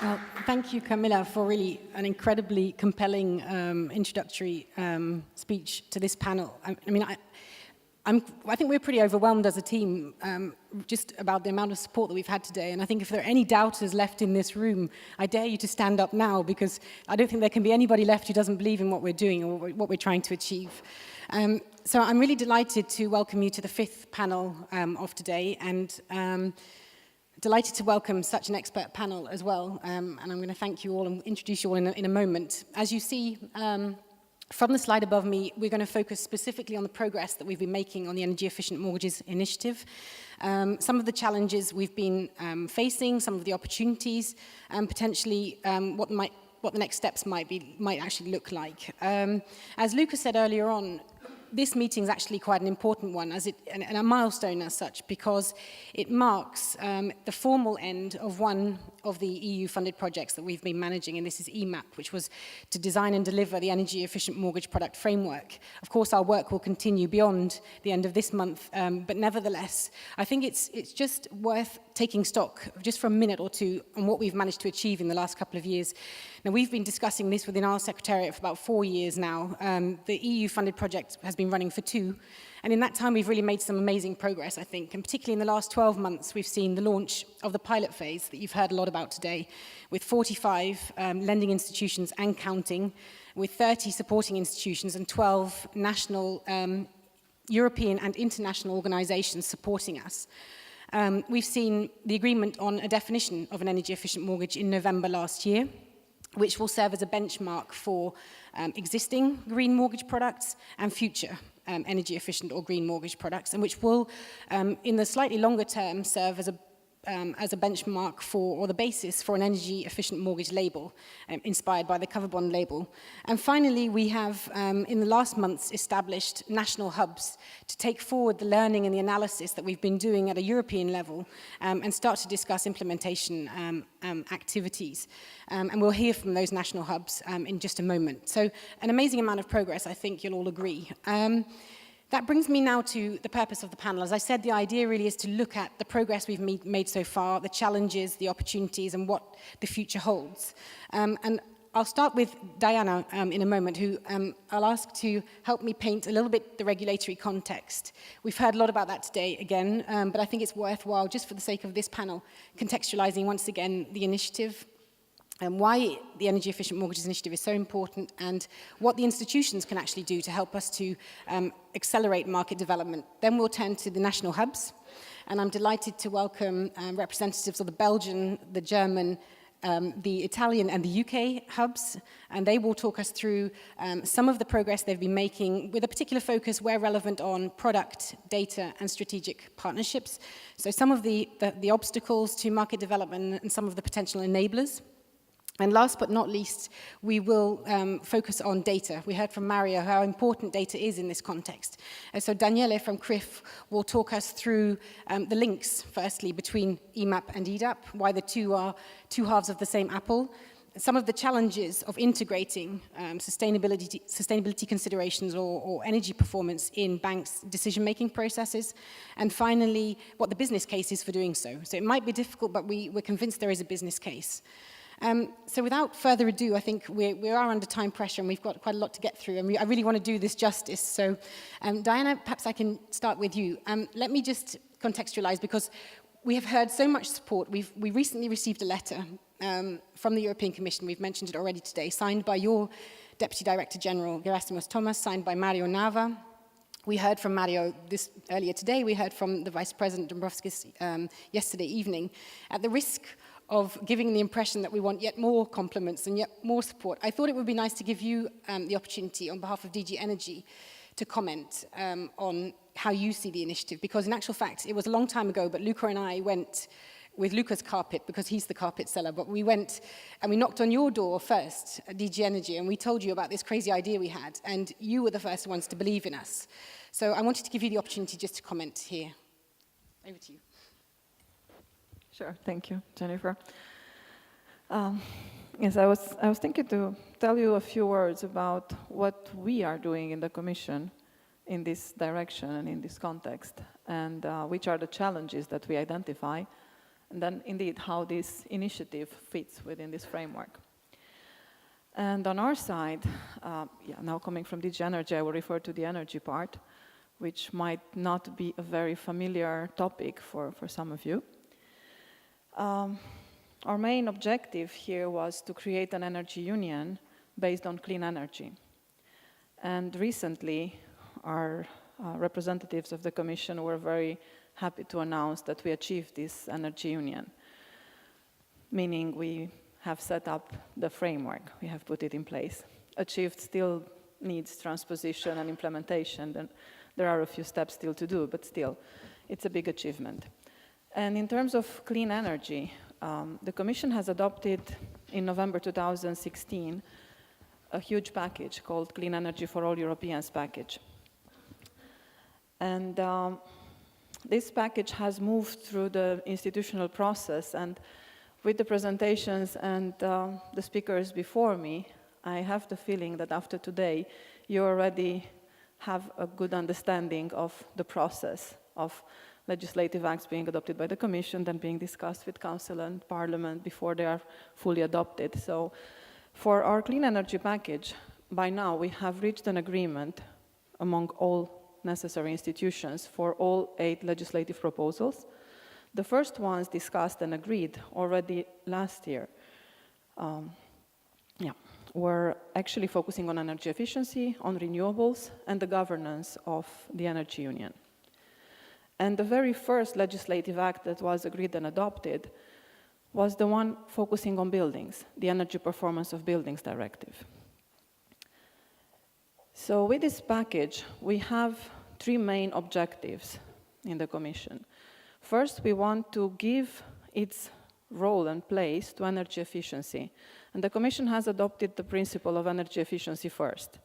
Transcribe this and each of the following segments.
Well, thank you, Camilla, for really an incredibly compelling introductory speech to this panel. I think we're pretty overwhelmed as a team just about the amount of support that we've had today. And I think if there are any doubters left in this room, I dare you to stand up now, because I don't think there can be anybody left who doesn't believe in what we're doing or what we're trying to achieve. So I'm really delighted to welcome you to the fifth panel of today, and delighted to welcome such an expert panel as well. And I'm going to thank you all and introduce you all in a moment. As you see, from the slide above me, we're going to focus specifically on the progress that we've been making on the Energy Efficient Mortgages Initiative, some of the challenges we've been facing, some of the opportunities, and potentially what the next steps might actually look like. As Luca said earlier on, this meeting is actually quite an important one, and a milestone as such, because it marks the formal end of one of the EU-funded projects that we've been managing, and this is EMAP, which was to design and deliver the Energy Efficient Mortgage Product Framework. Of course, our work will continue beyond the end of this month, but nevertheless, I think it's just worth taking stock just for a minute or two on what we've managed to achieve in the last couple of years. Now, we've been discussing this within our Secretariat for about 4 years now. The EU-funded project has been running for 2, and in that time we've really made some amazing progress, I think, and particularly in the last 12 months we've seen the launch of the pilot phase that you've heard a lot about today, with 45 lending institutions and counting, with 30 supporting institutions and 12 national, European and international organizations supporting us. We've seen the agreement on a definition of an energy efficient mortgage in November last year, which will serve as a benchmark for existing green mortgage products and future energy efficient or green mortgage products, and which will, in the slightly longer term, serve as a benchmark for, or the basis for, an energy efficient mortgage label, inspired by the cover bond label. And finally, we have, in the last months, established national hubs to take forward the learning and the analysis that we've been doing at a European level, and start to discuss implementation activities. And we'll hear from those national hubs in just a moment. So an amazing amount of progress, I think you'll all agree. That brings me now to the purpose of the panel. As I said, the idea really is to look at the progress we've made so far, the challenges, the opportunities, and what the future holds. And I'll start with Diana in a moment, who I'll ask to help me paint a little bit the regulatory context. We've heard a lot about that today again, but I think it's worthwhile, just for the sake of this panel, contextualizing once again the initiative, and why the Energy Efficient Mortgages Initiative is so important, and what the institutions can actually do to help us to accelerate market development. Then we'll turn to the national hubs, and I'm delighted to welcome representatives of the Belgian, the German, the Italian and the UK hubs, and they will talk us through some of the progress they've been making, with a particular focus where relevant on product, data and strategic partnerships. So some of the obstacles to market development and some of the potential enablers. And last but not least, we will focus on data. We heard from Mario how important data is in this context. And so Daniele from CRIF will talk us through the links, firstly, between EMAP and EDAP, why the two are two halves of the same apple, some of the challenges of integrating sustainability considerations or energy performance in banks' decision-making processes, and finally, what the business case is for doing so. So it might be difficult, but we're convinced there is a business case. So without further ado, I think we are under time pressure and we've got quite a lot to get through, and I really want to do this justice. So Diana, perhaps I can start with you. Let me just contextualize, because we have heard so much support. We recently received a letter from the European Commission, we've mentioned it already today, signed by your Deputy Director General, Gerasimos Thomas, signed by Mario Nava. We heard from Mario earlier today, we heard from the Vice President Dombrovskis yesterday evening. At the risk of giving the impression that we want yet more compliments and yet more support, I thought it would be nice to give you the opportunity on behalf of DG Energy to comment on how you see the initiative, because in actual fact, it was a long time ago, but Luca and I went with Luca's carpet, because he's the carpet seller, but we went and we knocked on your door first at DG Energy, and we told you about this crazy idea we had, and you were the first ones to believe in us. So I wanted to give you the opportunity just to comment here. Over to you. Sure, thank you, Jennifer. Yes, I was thinking to tell you a few words about what we are doing in the Commission in this direction and in this context, and which are the challenges that we identify, and then indeed how this initiative fits within this framework. And on our side, now coming from DG Energy, I will refer to the energy part, which might not be a very familiar topic for some of you. Our main objective here was to create an energy union based on clean energy. And recently, our representatives of the Commission were very happy to announce that we achieved this energy union, meaning we have set up the framework, we have put it in place. Achieved still needs transposition and implementation, and there are a few steps still to do, but still, it's a big achievement. And in terms of clean energy, the Commission has adopted in November 2016 a huge package called Clean Energy for All Europeans package. And this package has moved through the institutional process, and with the presentations and the speakers before me, I have the feeling that after today, you already have a good understanding of the process of legislative acts being adopted by the Commission, then being discussed with Council and Parliament before they are fully adopted. So for our clean energy package, by now we have reached an agreement among all necessary institutions for all 8 legislative proposals. The first ones discussed and agreed already last year were actually focusing on energy efficiency, on renewables, and the governance of the energy union. And the very first legislative act that was agreed and adopted was the one focusing on buildings, the Energy Performance of Buildings Directive. So with this package, we have 3 main objectives in the Commission. First, we want to give its role and place to energy efficiency. And the Commission has adopted the principle of energy efficiency first,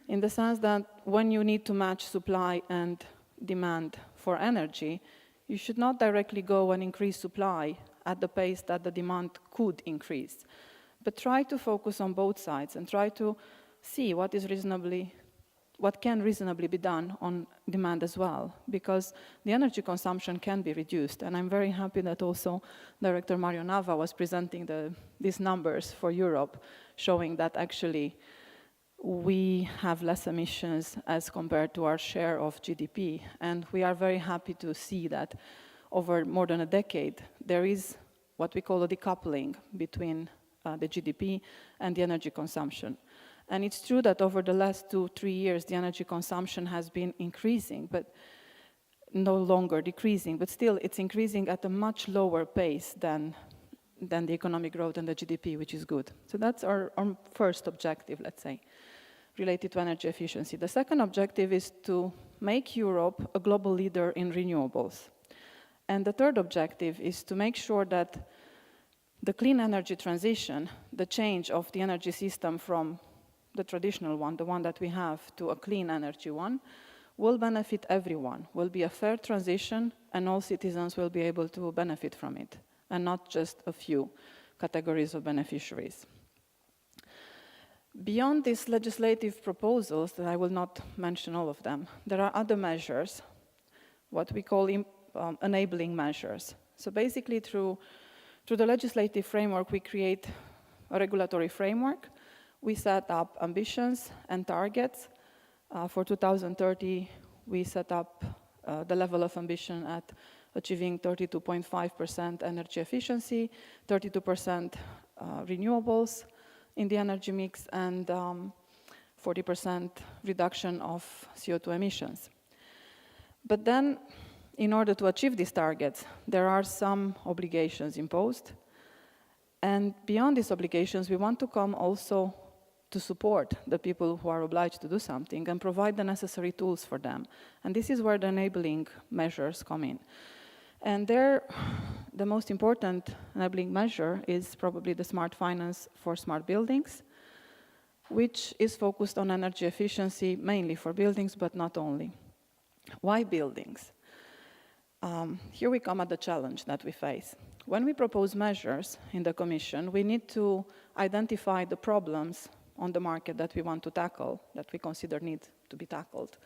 in the sense that when you need to match supply and demand for energy, you should not directly go and increase supply at the pace that the demand could increase, but try to focus on both sides and try to see what can reasonably be done on demand as well, because the energy consumption can be reduced. And I'm very happy that also Director Mario Nava was presenting these numbers for Europe, showing that actually we have less emissions as compared to our share of GDP. And we are very happy to see that over more than a decade, there is what we call a decoupling between the GDP and the energy consumption. And it's true that over the last 2-3 years, the energy consumption has been increasing, but no longer decreasing. But still, it's increasing at a much lower pace than the economic growth and the GDP, which is good. So that's our first objective, let's say, related to energy efficiency. The second objective is to make Europe a global leader in renewables. And the third objective is to make sure that the clean energy transition, the change of the energy system from the traditional one, the one that we have, to a clean energy one, will benefit everyone, will be a fair transition, and all citizens will be able to benefit from it, and not just a few categories of beneficiaries. Beyond these legislative proposals, that I will not mention all of them, there are other measures, what we call enabling measures. So basically through the legislative framework, we create a regulatory framework. We set up ambitions and targets. For 2030, we set up the level of ambition at achieving 32.5% energy efficiency, 32% renewables in the energy mix, and 40% reduction of CO2 emissions. But then, in order to achieve these targets, there are some obligations imposed. And beyond these obligations, we want to come also to support the people who are obliged to do something and provide the necessary tools for them. And this is where the enabling measures come in. And there, the most important enabling measure is probably the Smart Finance for Smart Buildings, which is focused on energy efficiency, mainly for buildings, but not only. Why buildings? Here we come at the challenge that we face. When we propose measures in the Commission, we need to identify the problems on the market that we want to tackle, that we consider need to be tackled.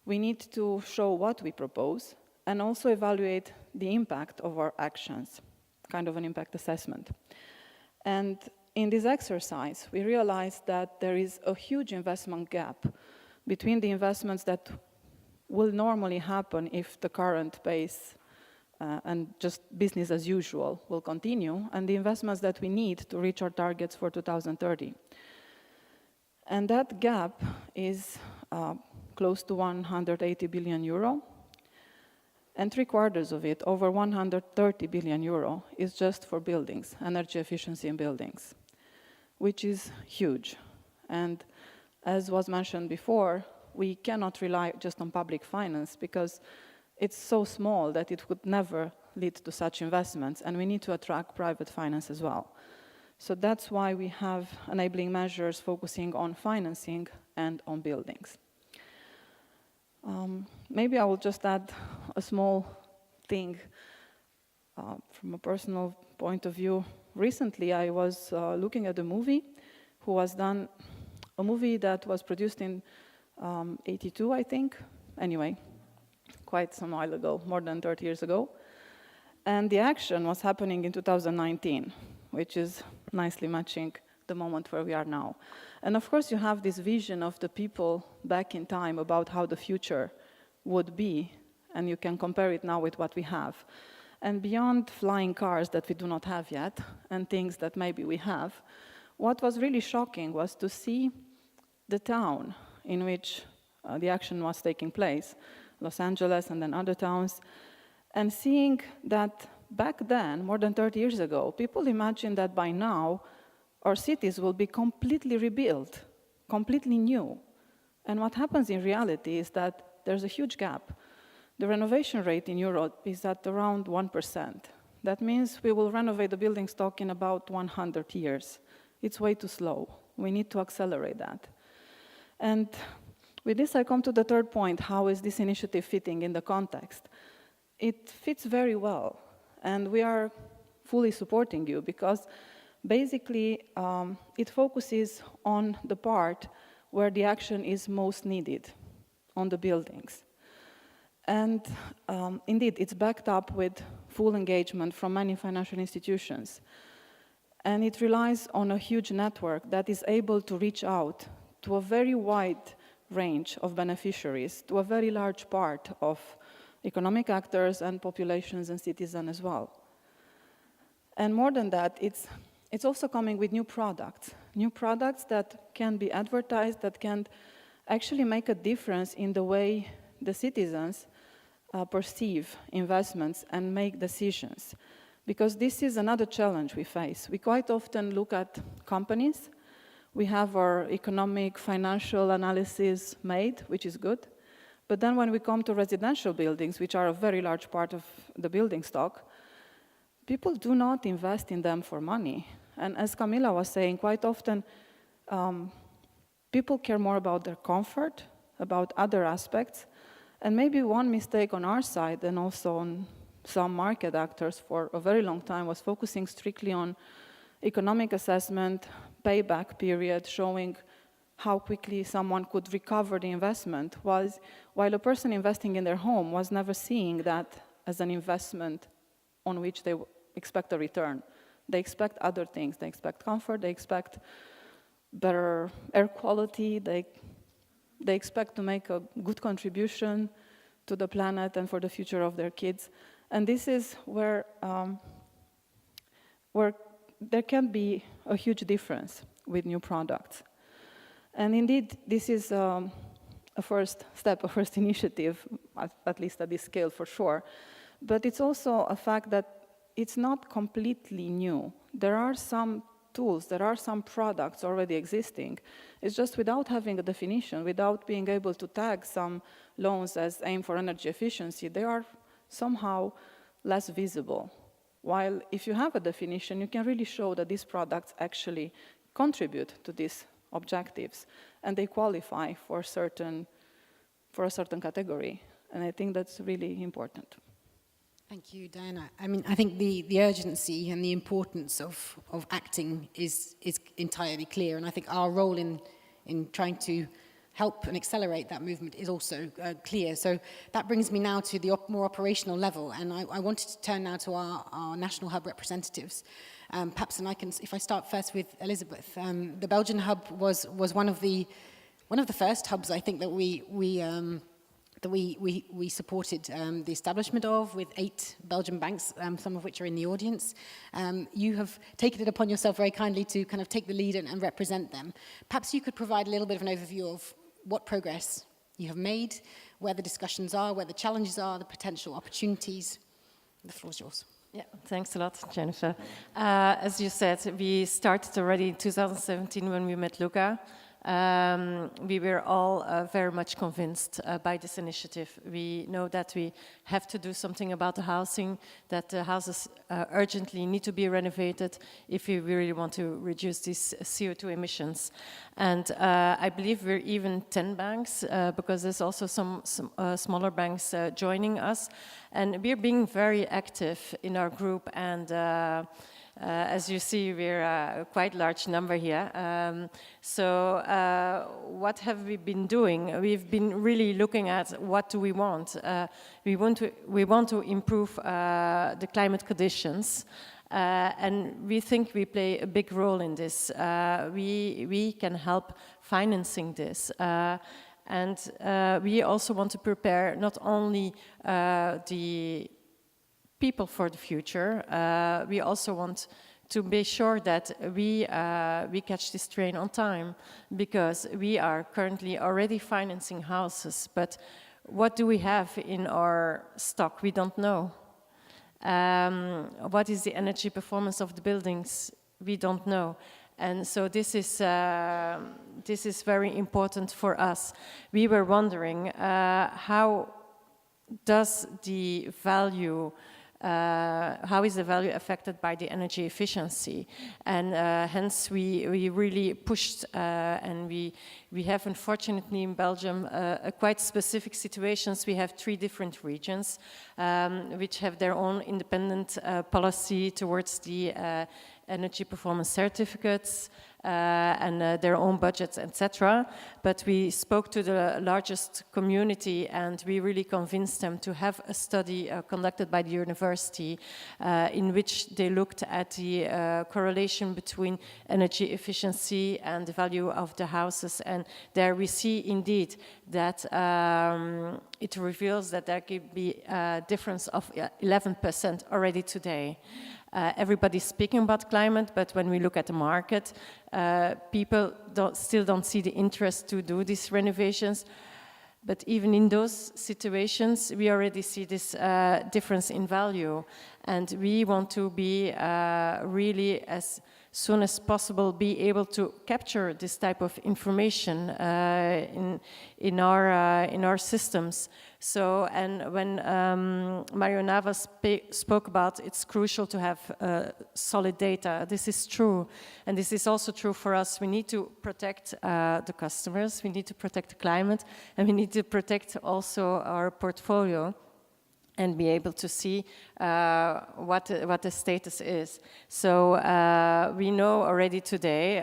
We need to show what we propose, and also evaluate the impact of our actions, kind of an impact assessment. And in this exercise, we realized that there is a huge investment gap between the investments that will normally happen if the current pace and just business as usual will continue, and the investments that we need to reach our targets for 2030. And that gap is close to 180 billion euro, and 3/4 of it, over 130 billion euro, is just for buildings, energy efficiency in buildings, which is huge. And as was mentioned before, we cannot rely just on public finance because it's so small that it would never lead to such investments, and we need to attract private finance as well. So that's why we have enabling measures focusing on financing and on buildings. Maybe I will just add a small thing from a personal point of view. Recently, I was looking at a movie a movie that was produced in 82, I think. Anyway, quite some while ago, more than 30 years ago. And the action was happening in 2019, which is nicely matching the moment where we are now. And of course, you have this vision of the people back in time about how the future would be, and you can compare it now with what we have. And beyond flying cars that we do not have yet, and things that maybe we have, what was really shocking was to see the town in which the action was taking place, Los Angeles and then other towns, and seeing that back then, more than 30 years ago, people imagined that by now, our cities will be completely rebuilt, completely new. And what happens in reality is that there's a huge gap. The renovation rate in Europe is at around 1%. That means we will renovate the building stock in about 100 years. It's way too slow. We need to accelerate that. And with this, I come to the third point. How is this initiative fitting in the context? It fits very well, and we are fully supporting you because basically it focuses on the part where the action is most needed, on the buildings. And indeed, it's backed up with full engagement from many financial institutions. And it relies on a huge network that is able to reach out to a very wide range of beneficiaries, to a very large part of economic actors and populations and citizens as well. And more than that, it's also coming with new products that can be advertised, that can actually make a difference in the way the citizens perceive investments and make decisions. Because this is another challenge we face. We quite often look at companies. We have our economic, financial analysis made, which is good. But then when we come to residential buildings, which are a very large part of the building stock, people do not invest in them for money. And as Camilla was saying, quite often people care more about their comfort, about other aspects. And maybe one mistake on our side and also on some market actors for a very long time was focusing strictly on economic assessment, payback period, showing how quickly someone could recover the investment, while a person investing in their home was never seeing that as an investment on which they expect a return. They expect other things. They expect comfort, they expect better air quality, they expect to make a good contribution to the planet and for the future of their kids. And this is where there can be a huge difference with new products. And indeed, this is a first step, a first initiative, at least at this scale for sure. But it's also a fact that it's not completely new. There are some tools, there are some products already existing. It's just without having a definition, without being able to tag some loans as aim for energy efficiency, they are somehow less visible. While if you have a definition, you can really show that these products actually contribute to these objectives and they qualify for a certain category. And I think that's really important. Thank you, Diana. I mean, I think the urgency and the importance of acting is entirely clear. And I think our role in trying to help and accelerate that movement is also clear. So that brings me now to the more operational level, and I wanted to turn now to our national hub representatives. Perhaps, and if I start first with Elisabeth, the Belgian hub was one of the first hubs I think that we supported the establishment of, with 8 Belgian banks, some of which are in the audience. You have taken it upon yourself very kindly to kind of take the lead and represent them. Perhaps you could provide a little bit of an overview of what progress you have made, where the discussions are, where the challenges are, the potential opportunities. The floor is yours. Yeah, thanks a lot, Jennifer. As you said, we started already in 2017 when we met Luca. We were all very much convinced by this initiative. We know that we have to do something about the housing, that the houses urgently need to be renovated if we really want to reduce these CO2 emissions. And I believe we're even 10 banks, because there's also some smaller banks joining us. And we're being very active in our group, and as you see, we're a quite large number here. So what have we been doing? We've been really looking at what do we want. We want to improve the climate conditions, and we think we play a big role in this. We can help financing this. And we also want to prepare not only the people for the future. We also want to be sure that we catch this train on time, because we are currently already financing houses, but what do we have in our stock? We don't know. What is the energy performance of the buildings? We don't know. And so this is very important for us. We were wondering how is the value affected by the energy efficiency? And hence we really pushed, and we have, unfortunately, in Belgium quite specific situations. We have 3 different regions which have their own independent policy towards the energy performance certificates, and their own budgets, etc. But we spoke to the largest community, and we really convinced them to have a study conducted by the university in which they looked at the correlation between energy efficiency and the value of the houses. And there we see indeed that it reveals that there could be a difference of 11% already today. Everybody's speaking about climate, but when we look at the market, people still don't see the interest to do these renovations. But even in those situations, we already see this difference in value. And we want to be really, as soon as possible, be able to capture this type of information in our systems. So, and when Mario Navas spoke about it's crucial to have solid data, this is true. And this is also true for us. We need to protect the customers, we need to protect the climate, and we need to protect also our portfolio and be able to see what the status is. So we know already today,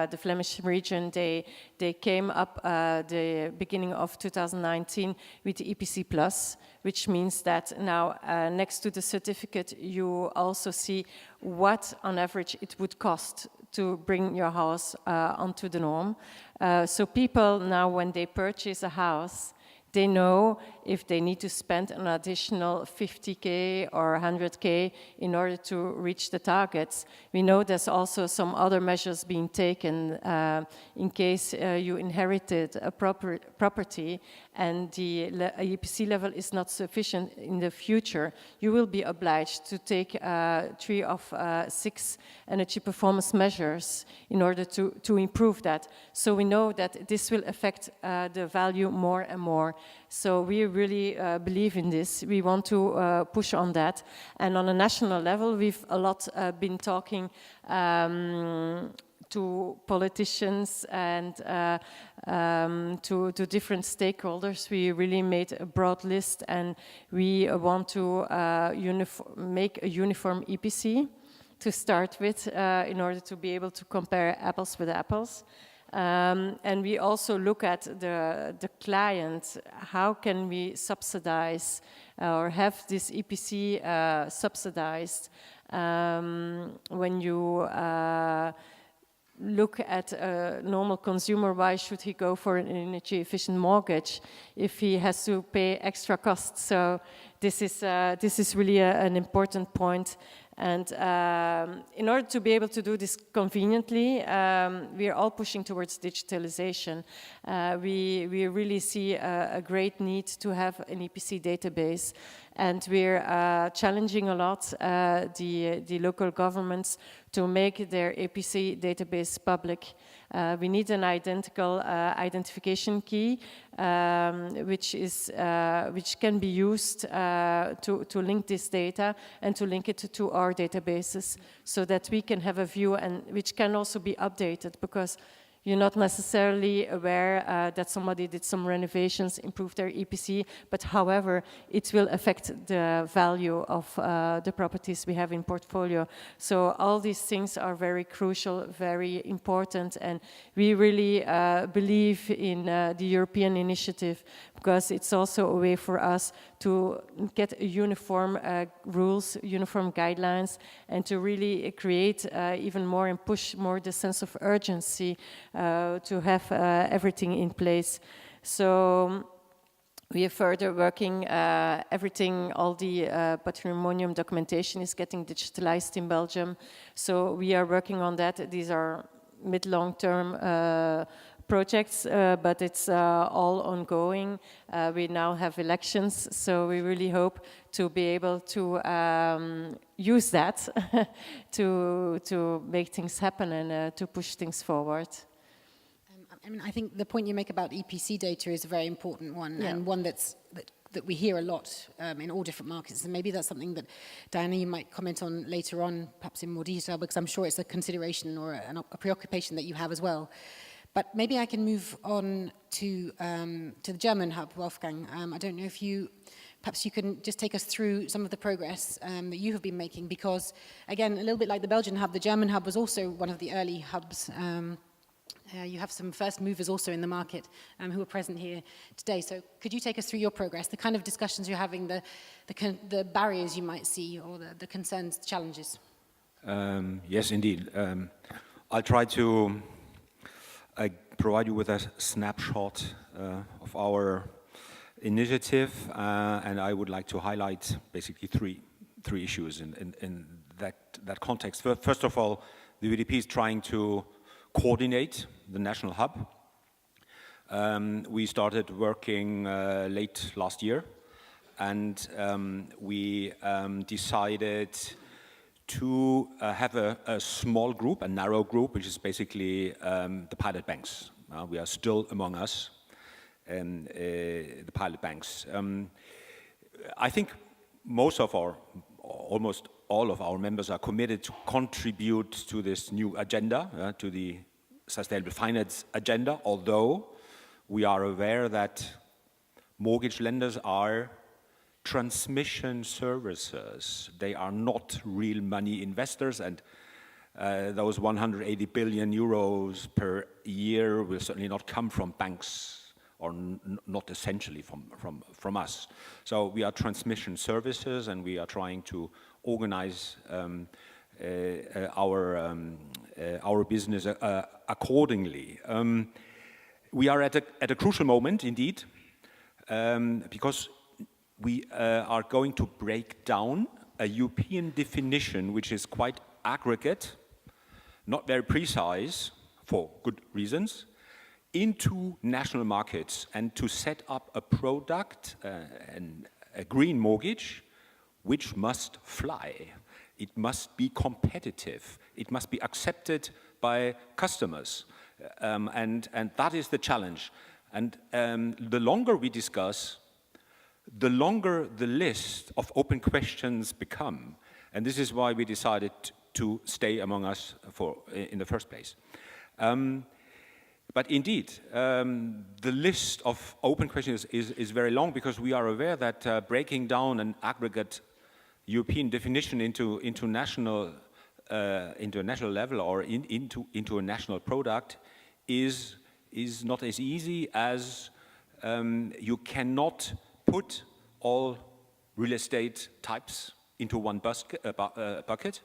the Flemish region, they came up the beginning of 2019 with the EPC Plus, which means that now next to the certificate, you also see what on average it would cost to bring your house onto the norm. So people now, when they purchase a house, they know if they need to spend an additional 50K or 100K in order to reach the targets. We know there's also some other measures being taken in case you inherited a property and the EPC level is not sufficient in the future. You will be obliged to take 3 of 6 energy performance measures in order to improve that. So we know that this will affect the value more and more. So we really believe in this. We want to push on that. And on a national level, we've a lot been talking to politicians and to different stakeholders. We really made a broad list, and we want to make a uniform EPC to start with in order to be able to compare apples with apples. And we also look at the client. How can we subsidize or have this EPC subsidized when you look at a normal consumer? Why should he go for an energy efficient mortgage if he has to pay extra costs? So this is really an important point. And in order to be able to do this conveniently, we are all pushing towards digitalization. We really see a great need to have an EPC database, and we're challenging a lot the local governments to make their EPC database public. We need an identical identification key, which can be used to link this data and to link it to our databases, so that we can have a view, and which can also be updated, because you're not necessarily aware that somebody did some renovations, improved their EPC, but however, it will affect the value of the properties we have in portfolio. So all these things are very crucial, very important, and we really believe in the European initiative, because it's also a way for us to get uniform rules, uniform guidelines, and to really create even more and push more the sense of urgency to have everything in place. So we are further working everything, all the patrimonium documentation is getting digitalized in Belgium. So we are working on that. These are mid-long-term projects, but it's all ongoing. We now have elections, so we really hope to be able to use that to make things happen and to push things forward. I mean, I think the point you make about EPC data is a very important one, and one that we hear a lot in all different markets. And maybe that's something that, Diana, you might comment on later on, perhaps in more detail, because I'm sure it's a consideration or a preoccupation that you have as well. But maybe I can move on to the German hub, Wolfgang. I don't know if perhaps you can just take us through some of the progress that you have been making, because, again, a little bit like the Belgian hub, the German hub was also one of the early hubs. You have some first movers also in the market who are present here today. So could you take us through your progress, the kind of discussions you're having, the barriers you might see, or the concerns, the challenges? Yes, indeed. I'll try to provide you with a snapshot of our initiative, and I would like to highlight basically three issues in that context. First of all, the UDP is trying to coordinate the national hub. We started working late last year, and we decided to have a small group, a narrow group, which is basically the pilot banks. We are still among us, the pilot banks. I think almost all of our members are committed to contribute to this new agenda, to the sustainable finance agenda, although we are aware that mortgage lenders are transmission services. They are not real money investors, and those 180 billion euros per year will certainly not come from banks, or not essentially from us. So we are transmission services, and we are trying to organize our business accordingly. We are at a crucial moment indeed, because we are going to break down a European definition which is quite aggregate, not very precise, for good reasons, into national markets, and to set up a product, a green mortgage, which must fly. It must be competitive. It must be accepted by customers. And that is the challenge. And the longer we discuss, the longer the list of open questions become. And this is why we decided to stay among us in the first place. But indeed, the list of open questions is very long, because we are aware that breaking down an aggregate European definition into a national level, or into a national product, is not as easy as you cannot put all real estate types into one bucket.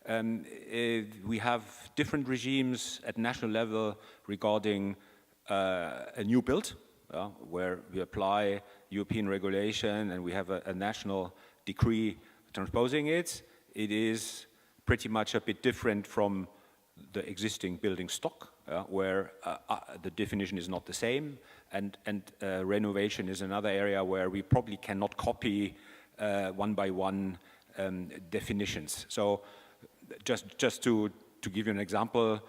We have different regimes at national level regarding a new build, where we apply European regulation and we have a national decree transposing it. It is pretty much a bit different from the existing building stock, where the definition is not the same, and renovation is another area where we probably cannot copy one by one definitions. So just to give you an example,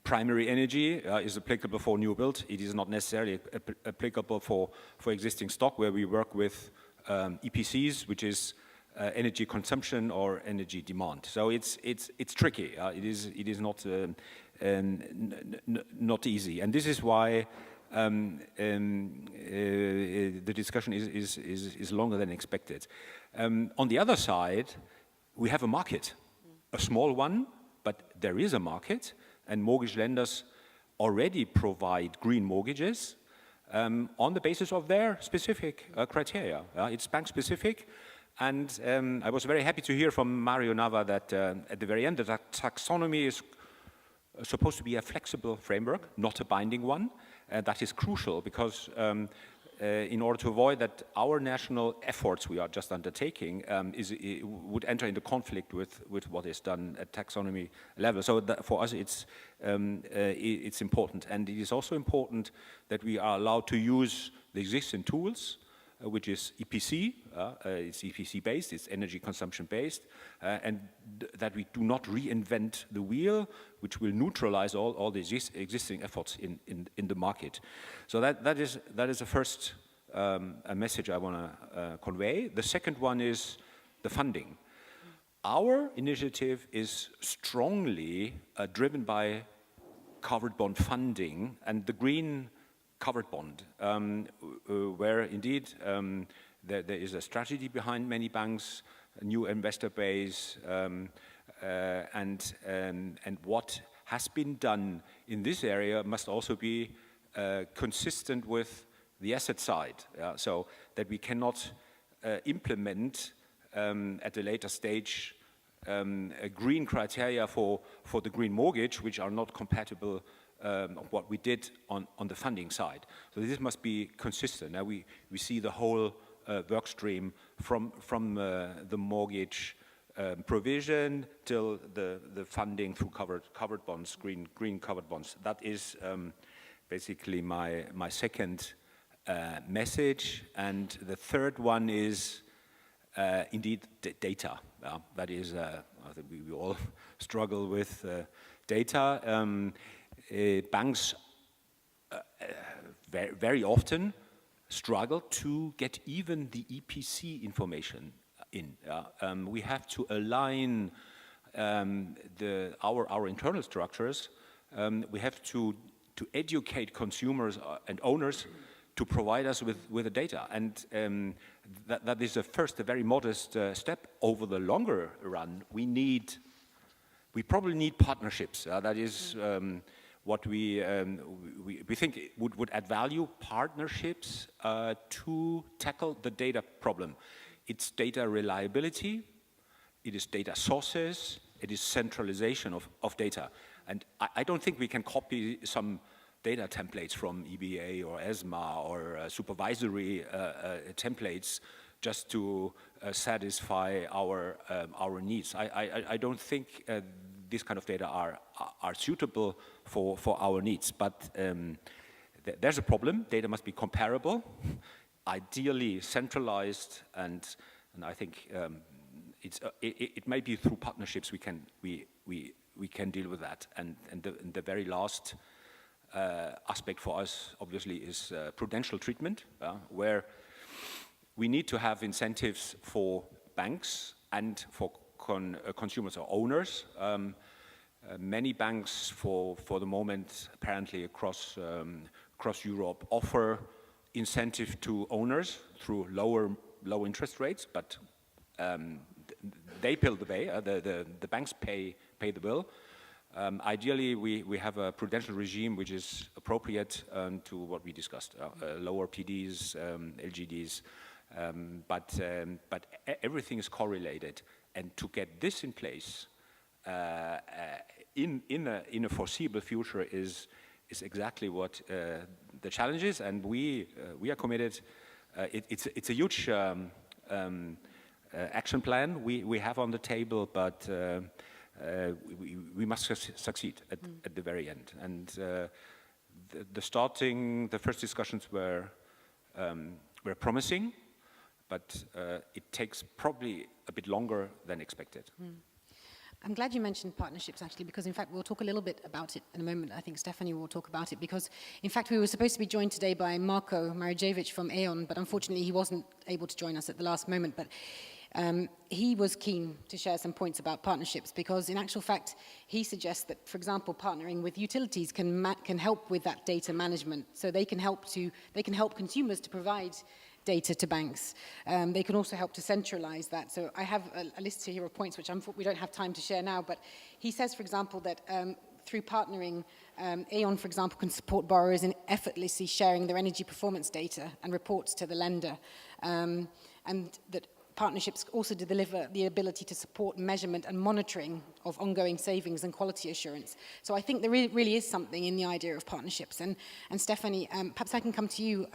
primary energy is applicable for new build. It is not necessarily applicable for existing stock, where we work with EPCs, which is energy consumption or energy demand. So it's tricky. It is not not easy, and this is why the discussion is longer than expected. On the other side, we have a market, a small one, but there is a market, and mortgage lenders already provide green mortgages on the basis of their specific criteria. It's bank specific, and I was very happy to hear from Mario Nava that at the very end, the taxonomy is supposed to be a flexible framework, not a binding one. That is crucial because in order to avoid that our national efforts we are just undertaking would enter into conflict with what is done at taxonomy level. So for us it's important, and it is also important that we are allowed to use the existing tools, which is EPC, it's EPC based, it's energy consumption based, and that we do not reinvent the wheel, which will neutralize all the existing efforts in the market. So that is the first a message I want to convey. The second one is the funding. Our initiative is strongly driven by covered bond funding and the green covered bond, where indeed there is a strategy behind many banks, a new investor base, and what has been done in this area must also be consistent with the asset side, so that we cannot implement at a later stage a green criteria for the green mortgage, which are not compatible of what we did on the funding side. So this must be consistent. Now we see the whole work stream from the mortgage provision till the funding through covered bonds, green covered bonds. That is basically my second message. And the third one is indeed data. That is, I think we all struggle with data. Banks very often struggle to get even the EPC information in. We have to align our internal structures. We have to educate consumers and owners to provide us with the data, and that is a very modest step. Over the longer run, we probably need partnerships. That is what we think would add value. Partnerships to tackle the data problem. It's data reliability, it is data sources, it is centralization of data. And I don't think we can copy some data templates from EBA or ESMA or supervisory templates just to satisfy our needs. I don't think these kind of data are suitable for our needs, but there's a problem. Data must be comparable, ideally centralized, and I think it might be through partnerships we can deal with that. And the very last aspect for us, obviously, is prudential treatment, where we need to have incentives for banks and for consumers or owners. Many banks, for the moment, apparently across Europe, offer incentive to owners through low interest rates, but they bill the banks pay the bill. Ideally, we have a prudential regime which is appropriate to what we discussed, lower PDs, LGDs, but everything is correlated. And to get this in place in a foreseeable future is exactly what the challenge is, and we are committed. It's a huge action plan we have on the table, but we must succeed at the very end. And the first discussions were promising, but it takes probably a bit longer than expected. I'm glad you mentioned partnerships, actually, because in fact we'll talk a little bit about it in a moment. I think Stephanie will talk about it, because in fact we were supposed to be joined today by Marko Marijevic from E.ON, but unfortunately he wasn't able to join us at the last moment. But he was keen to share some points about partnerships, because in actual fact he suggests that, for example, partnering with utilities can help with that data management, so they can help consumers to provide data to banks. They can also help to centralize that. So I have a list here of points which we don't have time to share now, but he says, for example, that through partnering, E.ON, for example, can support borrowers in effortlessly sharing their energy performance data and reports to the lender, and that partnerships also deliver the ability to support measurement and monitoring of ongoing savings and quality assurance. So I think there really is something in the idea of partnerships. And Stephanie, perhaps I can come to you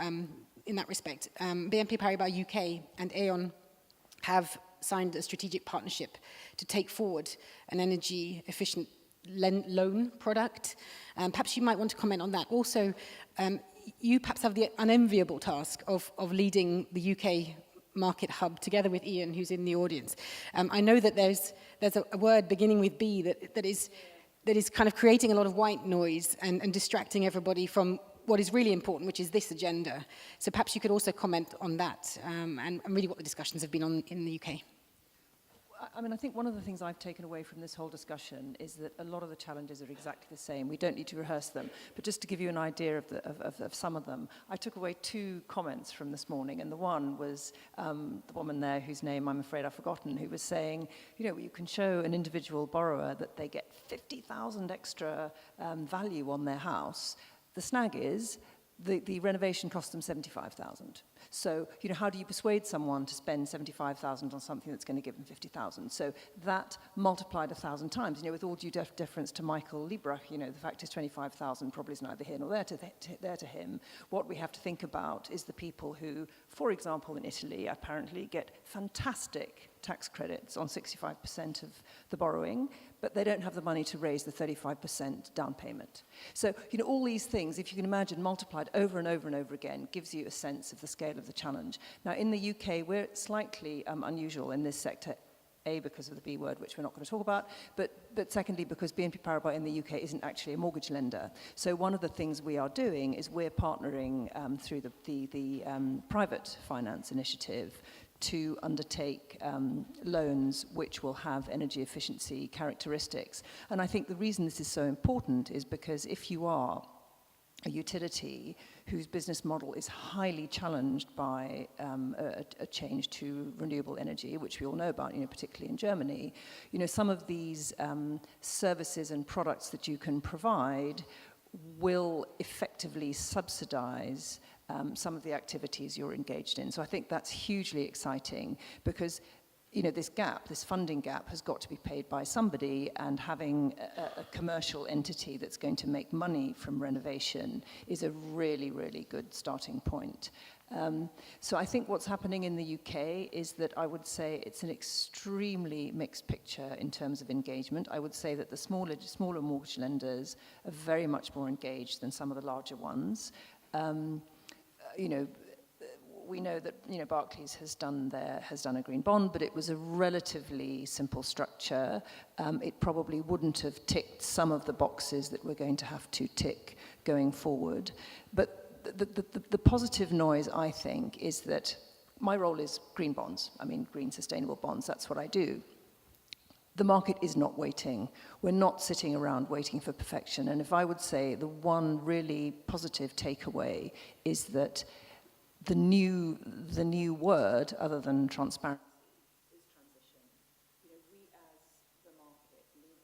in that respect. BNP Paribas UK and E.ON have signed a strategic partnership to take forward an energy efficient loan product. Perhaps you might want to comment on that. Also, you perhaps have the unenviable task of leading the UK market hub together with Ian, who's in the audience. I know that there's a word beginning with B that is kind of creating a lot of white noise and distracting everybody from what is really important, which is this agenda. So perhaps you could also comment on that and really what the discussions have been on in the UK. I mean, I think one of the things I've taken away from this whole discussion is that a lot of the challenges are exactly the same. We don't need to rehearse them. But just to give you an idea of some of them, I took away two comments from this morning. And the one was the woman there whose name I'm afraid I've forgotten, who was saying, you know, you can show an individual borrower that they get 50,000 extra value on their house. The snag is the renovation cost them 75,000. So, you know, how do you persuade someone to spend 75,000 on something that's going to give them 50,000? So that multiplied 1,000 times. You know, with all due deference to Michael Liebrecht, you know, the fact is 25,000 probably is neither here nor there to him. What we have to think about is the people who, for example, in Italy, apparently get fantastic tax credits on 65% of the borrowing, but they don't have the money to raise the 35% down payment. So, you know, all these things, if you can imagine, multiplied over and over and over again, gives you a sense of the scale of the challenge. Now, in the UK, we're slightly unusual in this sector, A, because of the B word, which we're not going to talk about, but secondly, because BNP Paribas in the UK isn't actually a mortgage lender. So one of the things we are doing is we're partnering through the private finance initiative to undertake loans which will have energy efficiency characteristics. And I think the reason this is so important is because if you are a utility whose business model is highly challenged by a change to renewable energy, which we all know about, you know, particularly in Germany, you know, some of these services and products that you can provide will effectively subsidize some of the activities you're engaged in. So I think that's hugely exciting because, you know, this gap, this funding gap has got to be paid by somebody, and having a commercial entity that's going to make money from renovation is a really, really good starting point. So I think what's happening in the UK is that I would say it's an extremely mixed picture in terms of engagement. I would say that the smaller mortgage lenders are very much more engaged than some of the larger ones. You know, we know that, you know, Barclays has done a green bond, but it was a relatively simple structure. It probably wouldn't have ticked some of the boxes that we're going to have to tick going forward. But the positive noise, I think, is that my role is green bonds. I mean, green sustainable bonds, that's what I do. The market is not waiting. We're not sitting around waiting for perfection. And if I would say the one really positive takeaway is that the new word, other than transparency, is transition. You know, we as the market need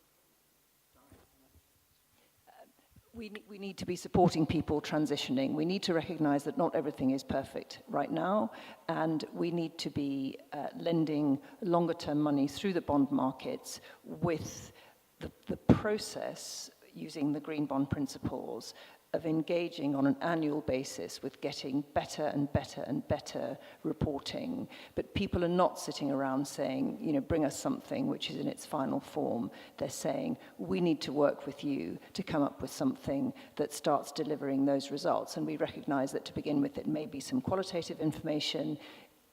We need to be supporting people transitioning. We need to recognize that not everything is perfect right now, and we need to be lending longer-term money through the bond markets with the process using the green bond principles of engaging on an annual basis with getting better and better and better reporting. But people are not sitting around saying, you know, bring us something which is in its final form. They're saying, we need to work with you to come up with something that starts delivering those results. And we recognize that to begin with, it may be some qualitative information.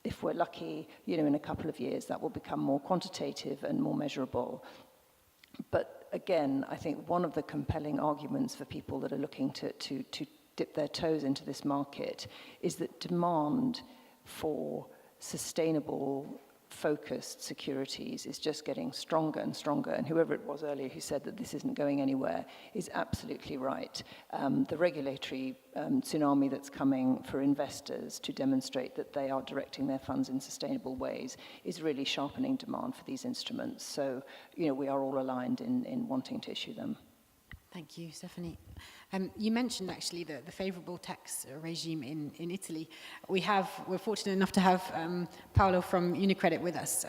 If we're lucky, you know, in a couple of years, that will become more quantitative and more measurable. But again, I think one of the compelling arguments for people that are looking to dip their toes into this market is that demand for sustainable, focused securities is just getting stronger and stronger. And whoever it was earlier who said that this isn't going anywhere is absolutely right. The regulatory tsunami that's coming for investors to demonstrate that they are directing their funds in sustainable ways is really sharpening demand for these instruments. So, you know, we are all aligned in wanting to issue them. Thank you, Stephanie. You mentioned actually the favourable tax regime in Italy. We're fortunate enough to have Paolo from UniCredit with us.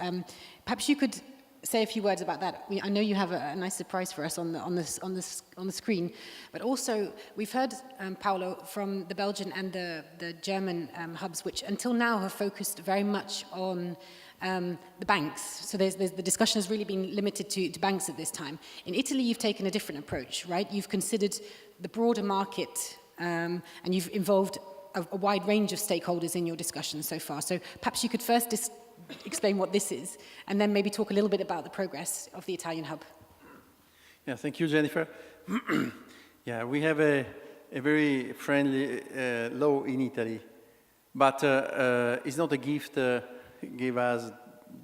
Perhaps you could say a few words about that. I know you have a nice surprise for us on the screen, but also we've heard Paolo from the Belgian and the German hubs, which until now have focused very much on the banks. So the discussion has really been limited to banks at this time. In Italy, you've taken a different approach, right? You've considered the broader market and you've involved a wide range of stakeholders in your discussion so far. So perhaps you could first explain what this is and then maybe talk a little bit about the progress of the Italian hub. Yeah, thank you, Jennifer. Yeah, we have a very friendly law in Italy, but it's not a gift give us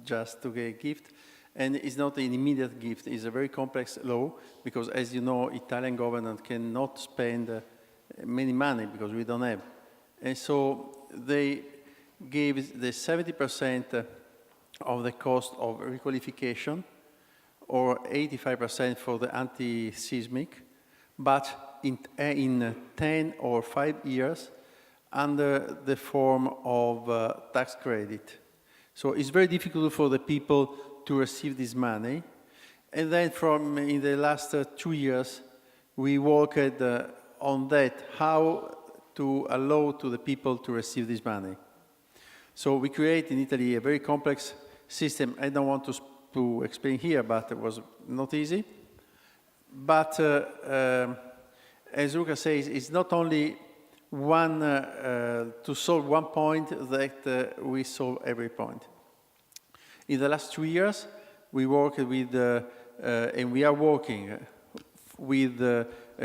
just to get a gift, and it's not an immediate gift. It's a very complex law because, as you know, Italian government cannot spend many money because we don't have. And so they gave the 70% of the cost of requalification or 85% for the anti-seismic, but in 10 or 5 years under the form of tax credit. So it's very difficult for the people to receive this money. And then in the last 2 years, we worked on that, how to allow to the people to receive this money. So we create in Italy a very complex system. I don't want to explain here, but it was not easy. But as Luca says, it's not only to solve one point that we solve every point. In the last 2 years, we worked with, and we are working with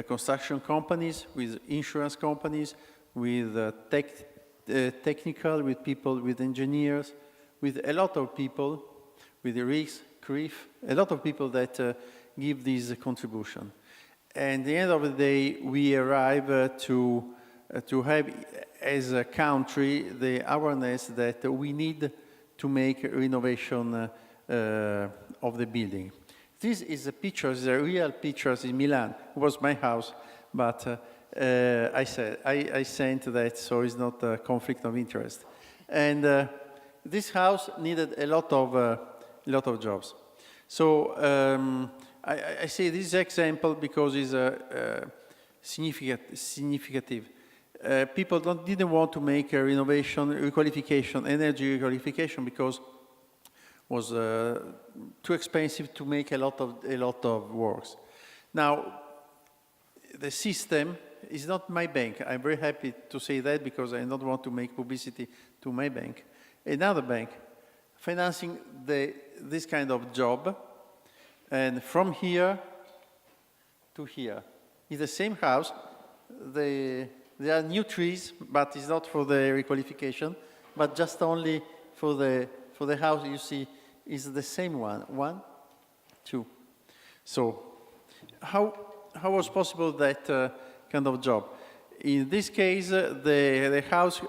construction companies, with insurance companies, with technical, with people, with engineers, with a lot of people, with the Riga, CRIF, a lot of people that give this contribution. And at the end of the day, we arrive to have, as a country, the awareness that we need to make a renovation of the building. This is a picture, the real pictures in Milan. It was my house, but I sent that, so it's not a conflict of interest. And this house needed a lot of jobs. So I say this example because it's significant. People didn't want to make a renovation, requalification, energy requalification because it was too expensive to make a lot of works. Now, the system is not my bank. I'm very happy to say that because I don't want to make publicity to my bank. Another bank financing this kind of job, and from here to here. It's the same house. There are new trees, but it's not for the requalification, but just only for the house. You see, is the same one. 1, 2. So, how was possible that kind of job? In this case, the house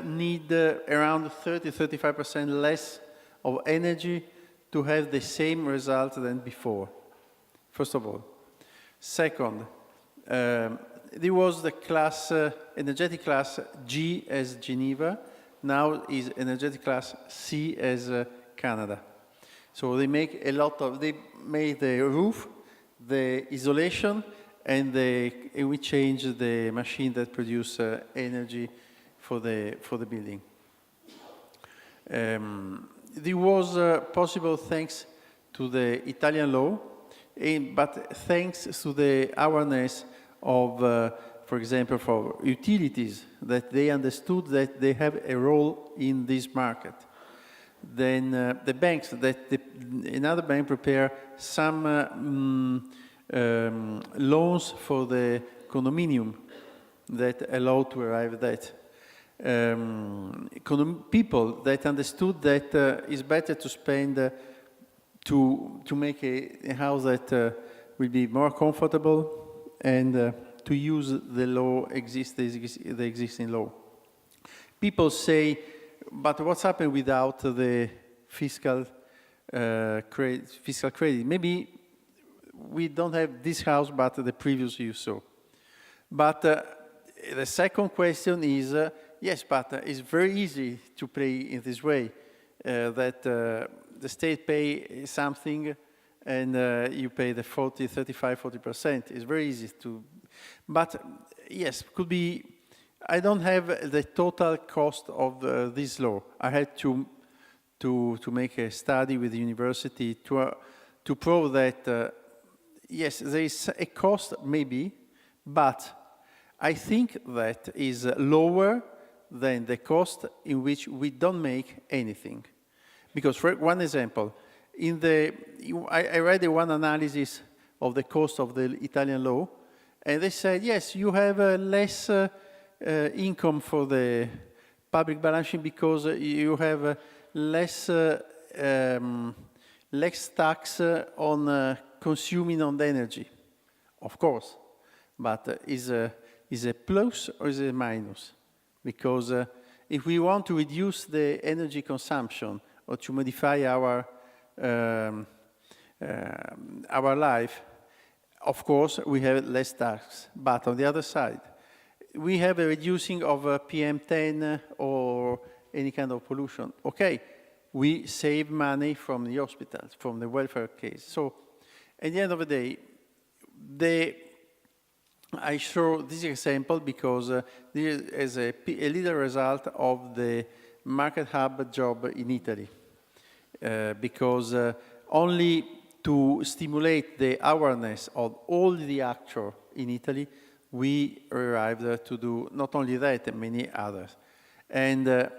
need around 30-35% less of energy to have the same result than before. First of all. Second, there was the class, energetic class G as Geneva, now is energetic class C as Canada. So they make a lot of, they made the roof, the isolation, and we changed the machine that produce energy for the building. There was possible thanks to the Italian law, but thanks to the awareness of, for example, for utilities, that they understood that they have a role in this market. Then the banks, another bank prepare some loans for the condominium that allow to arrive at that. People that understood that it's better to spend to make a house that will be more comfortable and to use the law, the existing law. People say, but what's happened without the fiscal credit? Maybe we don't have this house, but the previous you saw. But the second question is, yes, but it's very easy to pay in this way, that the state pay something and you pay the 40, 35, 40%. It's very easy to, but yes, could be, I don't have the total cost of this law. I had to make a study with the university to prove that, yes, there is a cost maybe, but I think that is lower than the cost in which we don't make anything. Because for one example, I read one analysis of the cost of the Italian law, and they said, yes, you have less income for the public balance sheet because you have less tax on consuming on the energy. Of course, but is a plus or is a minus? Because if we want to reduce the energy consumption or to modify our life, of course, we have less tax. But on the other side, we have a reducing of PM10 or any kind of pollution. Okay, we save money from the hospitals, from the welfare case. So at the end of the day, I show this example because this is a little result of the market hub job in Italy. Because only to stimulate the awareness of all the actors in Italy, we arrived to do not only that, many others. And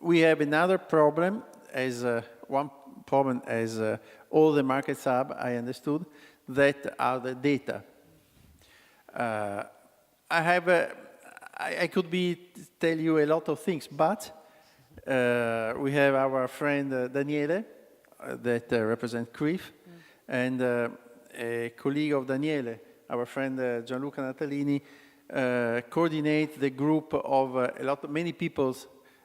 we have another problem, as one problem as all the market hub, I understood, that are the data. I could tell you a lot of things, but we have our friend Daniele that represents CRIF, and a colleague of Daniele, our friend Gianluca Natalini, coordinate the group of many people,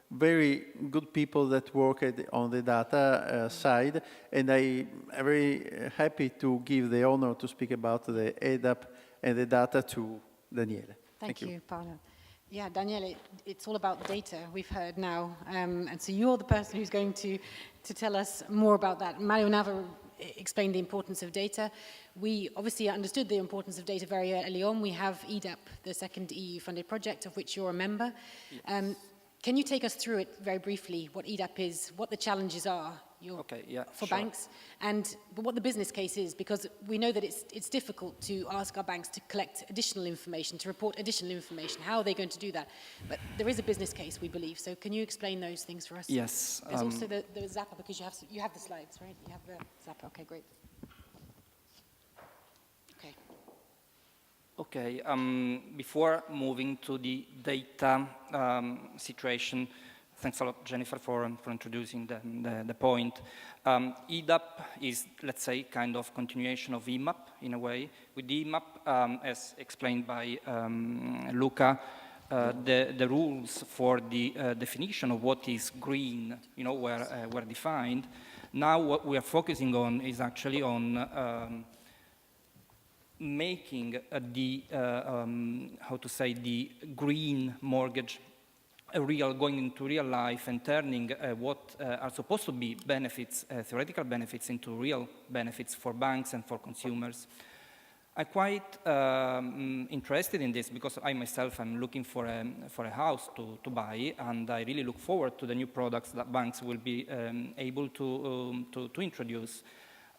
very good people that work on the data side, and I'm very happy to give the honor to speak about the EDAP and the data to Daniele. Thank you, Paolo. Yeah, Daniele, it's all about data, we've heard now. And so you're the person who's going to tell us more about that. Mario Nava explained the importance of data. We obviously understood the importance of data very early on. We have EDAP, the second EU-funded project, of which you're a member. Yes. Can you take us through it very briefly, what EDAP is, what the challenges are for banks, and what the business case is? Because we know that it's difficult to ask our banks to collect additional information, to report additional information. How are they going to do that? But there is a business case, we believe. So can you explain those things for us? Yes. There's also the Zapper, because you have the slides, right? You have the Zapper. Okay, great. Okay, before moving to the data situation, thanks a lot, Jennifer, for introducing the point. EDAP is, let's say, kind of continuation of EMAP in a way. With the EMAP, as explained by Luca, the rules for the definition of what is green, were defined. Now what we are focusing on is actually on making how to say, the green mortgage going into real life and turning what are supposed to be benefits, theoretical benefits, into real benefits for banks and for consumers. I'm quite interested in this because I myself am looking for a house to buy, and I really look forward to the new products that banks will be able to introduce.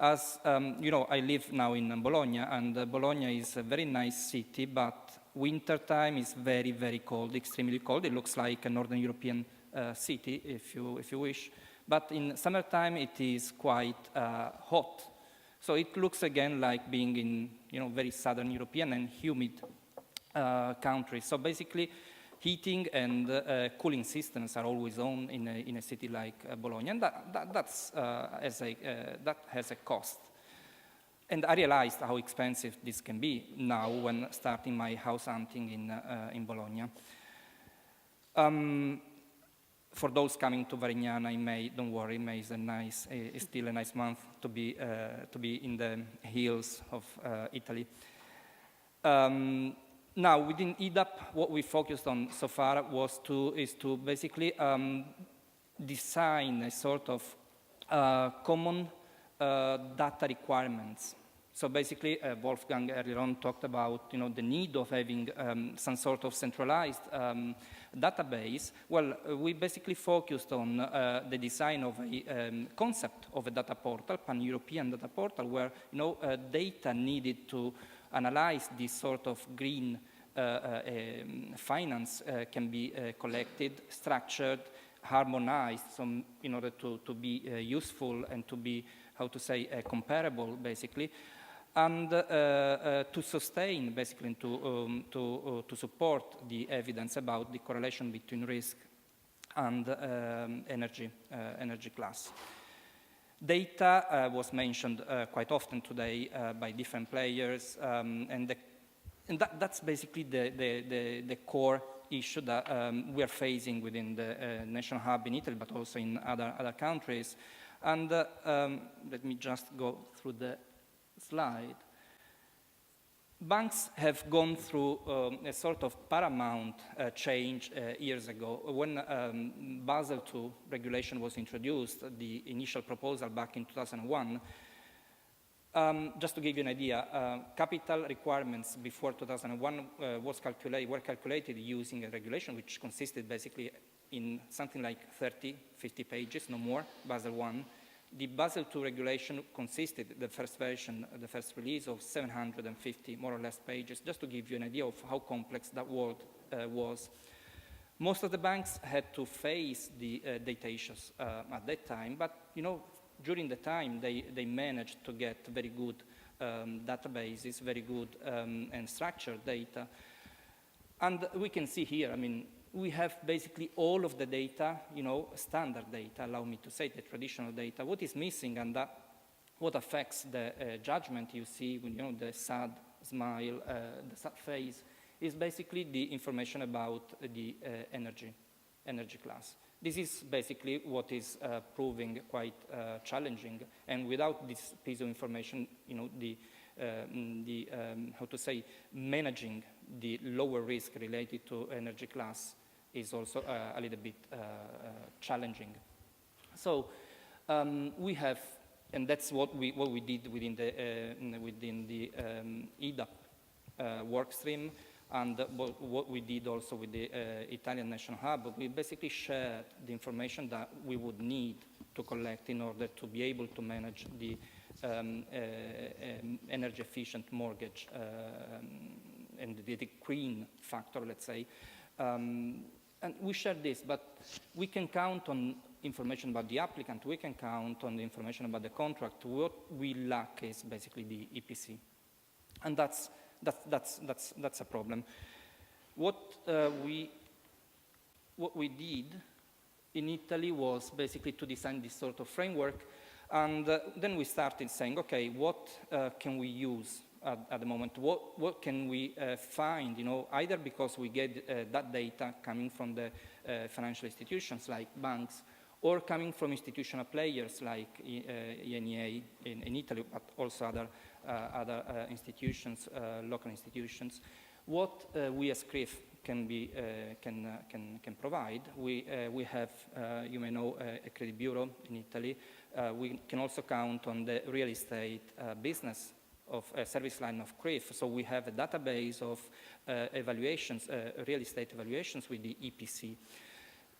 As you know, I live now in Bologna, and Bologna is a very nice city, but winter time is very, very cold, extremely cold. It looks like a Northern European city, if you wish. But in summertime, it is quite hot. So it looks again like being in, very Southern European and humid countries. So basically, heating and cooling systems are always on in a city like Bologna, and that has a cost. And I realized how expensive this can be now when starting my house hunting in Bologna. For those coming to Varignana in May, don't worry, May is still a nice month to be in the hills of Italy. Now, within EDAP, what we focused on so far is to basically design a sort of common data requirements. So basically, Wolfgang earlier on talked about the need of having some sort of centralized database. Well, we basically focused on the design of a concept of a data portal, pan-European data portal, where data needed to analyze this sort of green finance can be collected, structured, harmonized, in order to be useful and to be, comparable, basically, and to sustain, basically, to support the evidence about the correlation between risk and energy class. Data was mentioned quite often today by different players, and that's basically the core issue that we are facing within the National Hub in Italy, but also in other countries. And let me just go through the slide. Banks have gone through a sort of paramount change years ago. When Basel II regulation was introduced, the initial proposal back in 2001, just to give you an idea, capital requirements before 2001 were calculated using a regulation which consisted basically in something like 30, 50 pages, no more, Basel I. The Basel II regulation consisted, the first version, the first release, of 750, more or less, pages, just to give you an idea of how complex that world was. Most of the banks had to face the data issues at that time, but during the time they managed to get very good databases, very good and structured data. And we can see here, we have basically all of the data, standard data, allow me to say, the traditional data. What is missing and what affects the judgment you see when, the sad smile, the sad face, is basically the information about the energy class. This is basically what is proving quite challenging. And without this piece of information, managing the lower risk related to energy class is also a little bit challenging. So we have, and that's what we did within the EDAP work stream, and what we did also with the Italian National Hub. We basically shared the information that we would need to collect in order to be able to manage the energy efficient mortgage and the green factor, let's say. And we share this, but we can count on information about the applicant, we can count on the information about the contract. What we lack is basically the EPC. And that's a problem. What we did in Italy was basically to design this sort of framework, and then we started saying, okay, what can we use at the moment? What can we find? Either because we get that data coming from the financial institutions like banks, or coming from institutional players like ENEA in Italy, but also other institutions, local institutions. What we as CRIF can provide, we have, you may know, a credit bureau in Italy. We can also count on the real estate business of a service line of CRIF. So we have a database of evaluations, real estate evaluations with the EPC.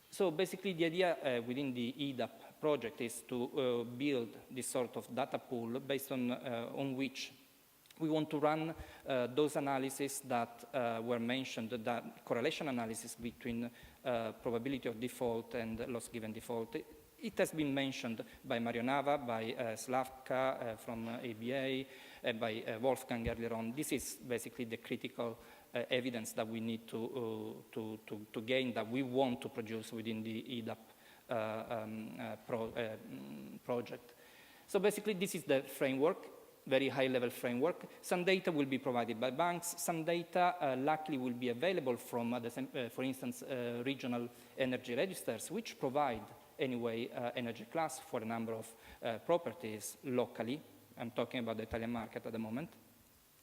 So basically the idea within the EDAP project is to build this sort of data pool based on which we want to run those analyses that were mentioned, that correlation analysis between probability of default and loss given default. It has been mentioned by Mario Nava, by Slavka from ABA, by Wolfgang earlier on. This is basically the critical evidence that we need to gain, that we want to produce within the EDAP project. So basically this is the framework, very high-level framework. Some data will be provided by banks. Some data likely will be available from, for instance, regional energy registers, which provide anyway energy class for a number of properties locally. I'm talking about the Italian market at the moment.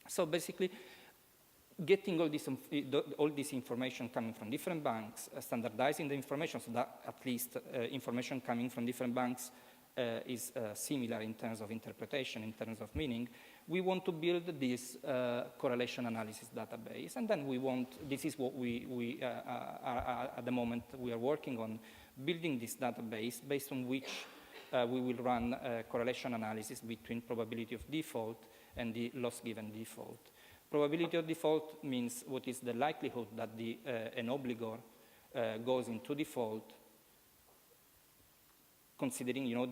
So basically, getting all this information coming from different banks, standardizing the information so that at least information coming from different banks is similar in terms of interpretation, in terms of meaning. We want to build this correlation analysis database, and then we want, this is what we are at the moment we are working on, building this database based on which we will run correlation analysis between probability of default and the loss given default. Probability of default means what is the likelihood that an obligor goes into default, considering, you know,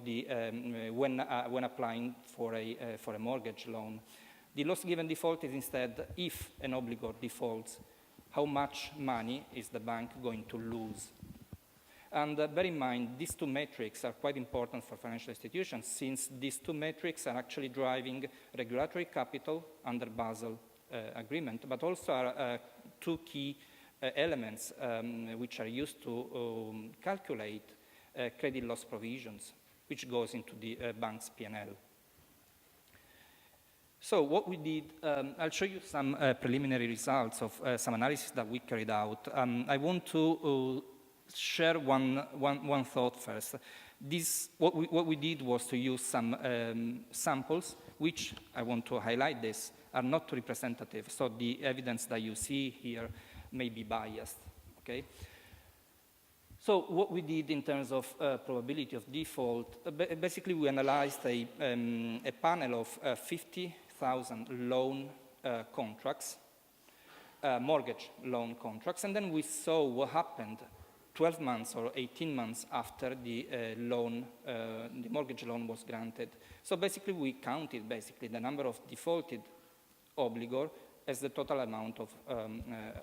when applying for a mortgage loan. The loss given default is instead, if an obligor defaults, how much money is the bank going to lose? And bear in mind, these two metrics are quite important for financial institutions, since these two metrics are actually driving regulatory capital under Basel agreement, but also are two key elements which are used to calculate credit loss provisions, which goes into the bank's P&L. So what we did, I'll show you some preliminary results of some analysis that we carried out. I want to share one thought first. What we did was to use some samples, which I want to highlight this, are not representative. So the evidence that you see here may be biased, okay? So what we did in terms of probability of default, basically we analyzed a panel of 50,000 loan contracts, mortgage loan contracts, and then we saw what happened 12 months or 18 months after the mortgage loan was granted. So basically we counted the number of defaulted obligor as the total amount of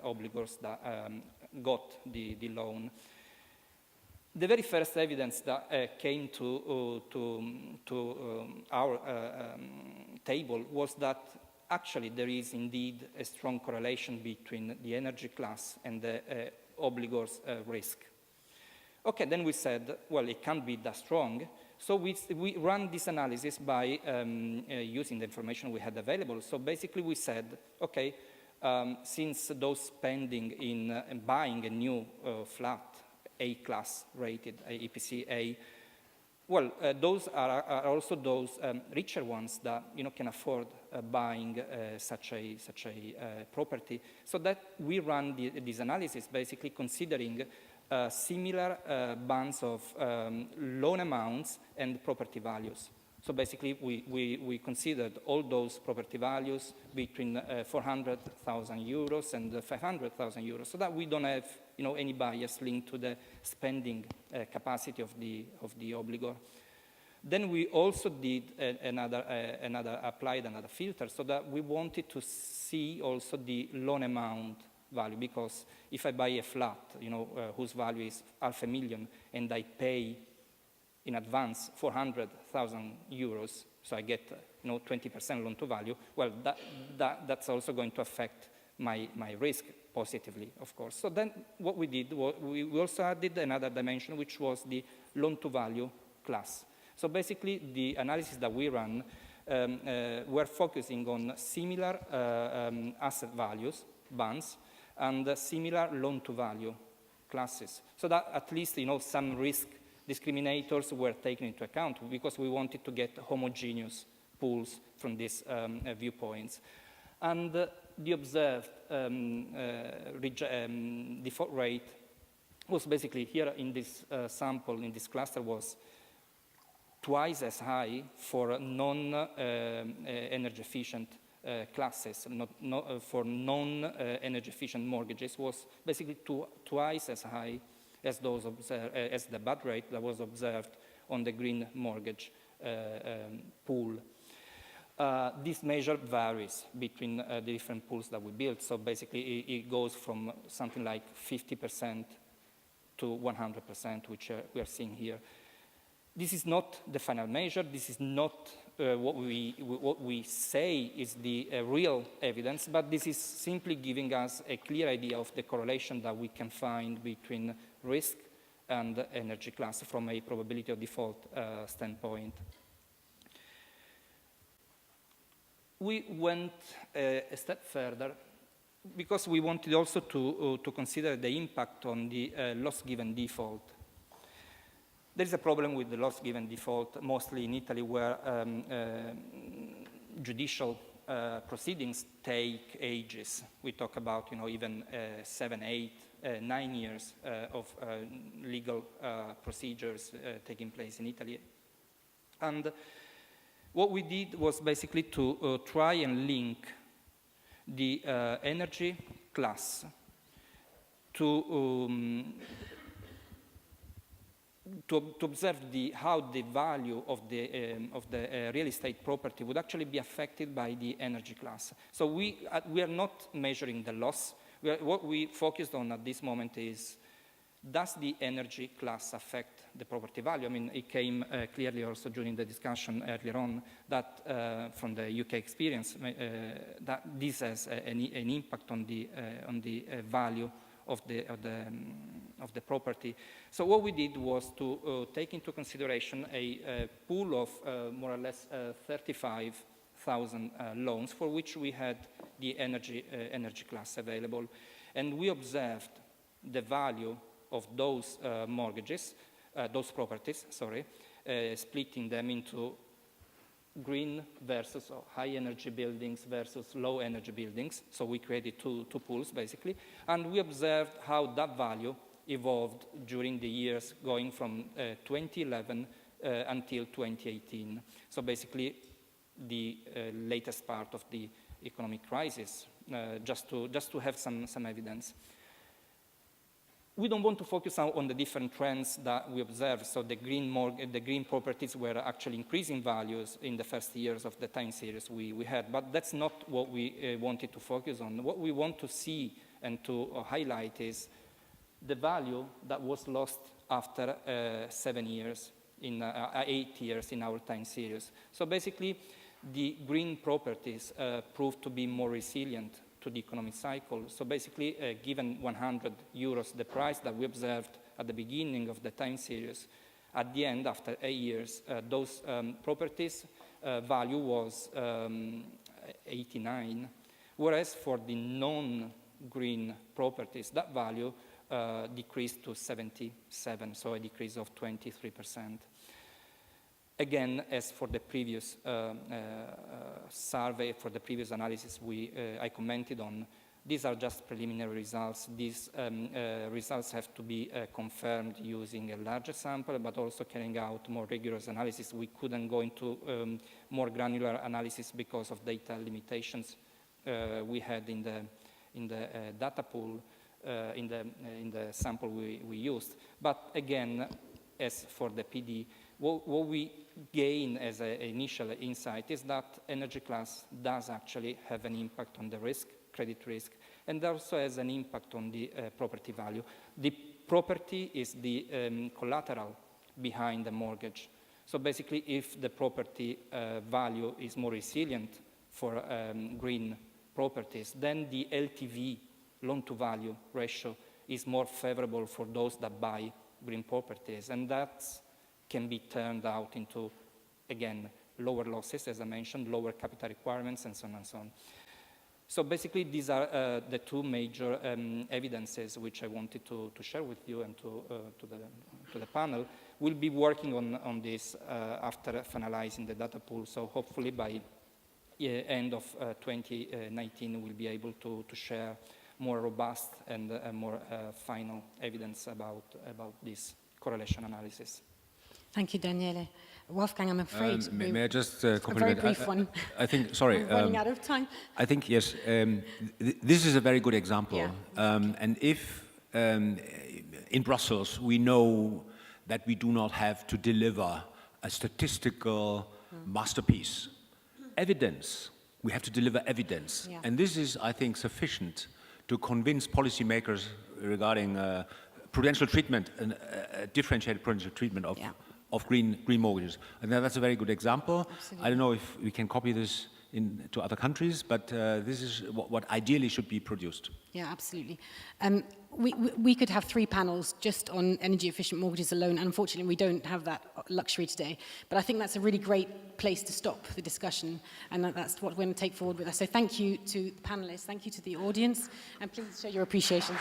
obligors that got the loan. The very first evidence that came to our table was that actually there is indeed a strong correlation between the energy class and the obligor's risk. Okay, then we said, well, it can't be that strong. So we ran this analysis by using the information we had available. So basically we said, okay, since those spending in buying a new flat, A-class rated, EPC A, well, those are also those richer ones that, you know, can afford buying such a property. So that we run this analysis basically considering similar bands of loan amounts and property values. So basically we considered all those property values between 400,000 euros and 500,000 euros, so that we don't have, you know, any bias linked to the spending capacity of the obligor. Then we also did applied another filter, so that we wanted to see also the loan amount value, because if I buy a flat, you know, whose value is 500,000 and I pay in advance 400,000 euros, so I get, you know, 20% loan to value, well, that's also going to affect my risk positively, of course. So then what we did, we also added another dimension, which was the loan-to-value class. So basically, the analysis that we ran were focusing on similar asset values, bonds, and similar loan-to-value classes, so that at least some risk discriminators were taken into account, because we wanted to get homogeneous pools from these viewpoints. And the observed default rate was basically here in this sample, in this cluster, was twice as high for non-energy efficient classes, for non-energy efficient mortgages, was basically twice as high as those as the bad rate that was observed on the green mortgage pool. This measure varies between the different pools that we built. So basically, it goes from something like 50% to 100%, which we are seeing here. This is not the final measure. This is not what we say is the real evidence, but this is simply giving us a clear idea of the correlation that we can find between risk and energy class from a probability of default standpoint. We went a step further because we wanted also to consider the impact on the loss given default. There is a problem with the loss given default, mostly in Italy, where judicial proceedings take ages. We talk about, even 7, 8, 9 years of legal procedures taking place in Italy. And what we did was basically to try and link the energy class to observe how the value of the real estate property would actually be affected by the energy class. So we are not measuring the loss. What we focused on at this moment is, does the energy class affect the property value? I mean, it came clearly also during the discussion earlier on that from the UK experience, that this has an impact on the value of the property. So what we did was to take into consideration a pool of more or less 35,000 loans for which we had the energy class available, and we observed the value of those mortgages, those properties, splitting them into green versus high energy buildings versus low energy buildings. So we created two pools basically, and we observed how that value evolved during the years going from 2011 until 2018. So basically the latest part of the economic crisis, just to have some evidence. We don't want to focus on the different trends that we observed. So the green properties were actually increasing values in the first years of the time series we had, but that's not what we wanted to focus on. What we want to see and to highlight is the value that was lost after 7 years, 8 years in our time series. So basically, the green properties proved to be more resilient to the economic cycle. So basically, given 100 euros, the price that we observed at the beginning of the time series, at the end, after 8 years, those properties value was 89, whereas for the non-green properties, that value decreased to 77, so a decrease of 23%. Again, as for the previous survey, for the previous analysis I commented on, these are just preliminary results. These results have to be confirmed using a larger sample, but also carrying out more rigorous analysis. We couldn't go into more granular analysis because of data limitations we had in the data pool, in the sample we used. But again, as for the PD, what we gain as an initial insight is that energy class does actually have an impact on the risk, credit risk, and also has an impact on the property value. The property is the collateral behind the mortgage. So basically, if the property value is more resilient for green properties, then the LTV loan-to-value ratio is more favorable for those that buy green properties. And that can be turned out into, again, lower losses, as I mentioned, lower capital requirements, and so on and so on. So basically, these are the two major evidences which I wanted to share with you and to the panel. We'll be working on this after finalizing the data pool. So hopefully by end of 2019, we'll be able to share more robust and more final evidence about this correlation analysis. Thank you, Daniele. Wolfgang, I'm afraid. May I just A compliment? very brief one. I think, sorry. We're running out of time. I think, yes, this is a very good example. Yeah. And if in Brussels we know that we do not have to deliver a statistical masterpiece, evidence, we have to deliver evidence. Yeah. And this is, I think, sufficient to convince policymakers regarding prudential treatment and differentiated prudential treatment of green mortgages. And that's a very good example. Absolutely. I don't know if we can copy this to other countries, but this is what ideally should be produced. Yeah, absolutely. We could have 3 panels just on energy efficient mortgages alone. Unfortunately, we don't have that luxury today. But I think that's a really great place to stop the discussion, and that's what we're going to take forward with us. So thank you to the panelists, thank you to the audience, and please show your appreciation.